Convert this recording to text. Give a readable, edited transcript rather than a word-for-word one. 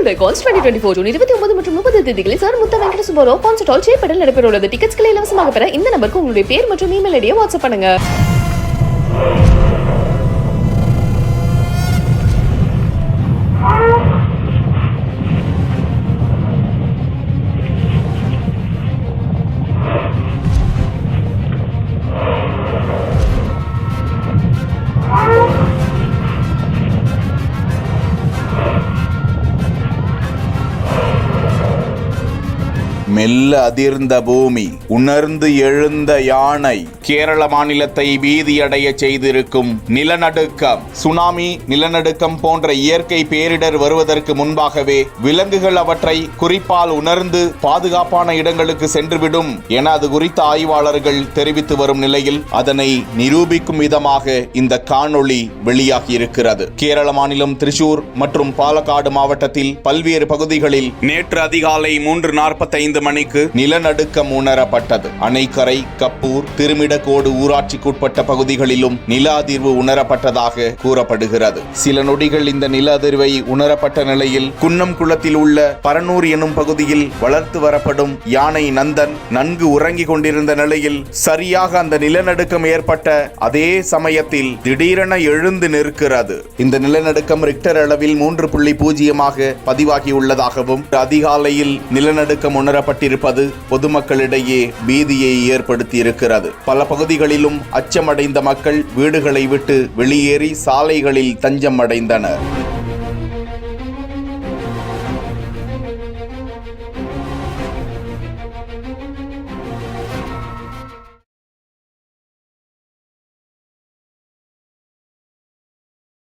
All Records 2024 June 29 மற்றும் 30 தேதிகளில் sir முத்த வெங்கட சுப்பராவ் கான்சர்ட் ஹால் சேப்படல் நடைபெறவுள்ளது. டிக்கெட்ஸ்களை இலவசமாக பெற இந்த நம்பருக்கு உங்களுடைய பேர் மற்றும் இமெயில் ஐடியை வாட்ஸ்அப் பண்ணுங்க. மெல்ல அதிர்ந்த பூமி, உணர்ந்து எழுந்த யானை, கேரள மாநிலத்தை பீதியடைய செய்திருக்கும் நிலநடுக்கம். சுனாமி, நிலநடுக்கம் போன்ற இயற்கை பேரிடர் வருவதற்கு முன்பாகவே விலங்குகள் அவற்றை குறிப்பால் உணர்ந்து பாதுகாப்பான இடங்களுக்கு சென்றுவிடும் என அது குறித்த ஆய்வாளர்கள் தெரிவித்து வரும் நிலையில் அதனை நிரூபிக்கும் விதமாக இந்த காணொளி வெளியாகி இருக்கிறது. கேரள மாநிலம் திரிசூர் மற்றும் பாலக்காடு மாவட்டத்தில் பல்வேறு பகுதிகளில் நேற்று அதிகாலை 3:45 மணிக்கு நிலநடுக்கம் உணரப்பட்டது. அணைக்கரை, கப்பூர், திருமிடக்கோடு ஊராட்சிக்குட்பட்ட பகுதிகளிலும் நில அதிர்வு உணரப்பட்டதாக கூறப்படுகிறது. சில நொடிகள் இந்த நில அதிர்வை உணரப்பட்ட நிலையில் குன்னம்குளத்தில் உள்ள பரனூர் எனும் பகுதியில் வளர்த்து வரப்படும் யானை நந்தன் நன்கு உறங்கிக் கொண்டிருந்த நிலையில் சரியாக அந்த நிலநடுக்கம் ஏற்பட்ட அதே சமயத்தில் திடீரென எழுந்து நிற்கிறது. இந்த நிலநடுக்கம் ரிக்டர் அளவில் 3.0 பதிவாகியுள்ளதாகவும் அதிகாலையில் நிலநடுக்கம் உணரப்பட்டிருப்பது பொதுமக்களிடையே பீதியை ஏற்படுத்தி இருக்கிறது. பல பகுதிகளிலும் அச்சமடைந்த மக்கள் வீடுகளை விட்டு வெளியேறி சாலைகளில் தஞ்சம் அடைந்தனர்.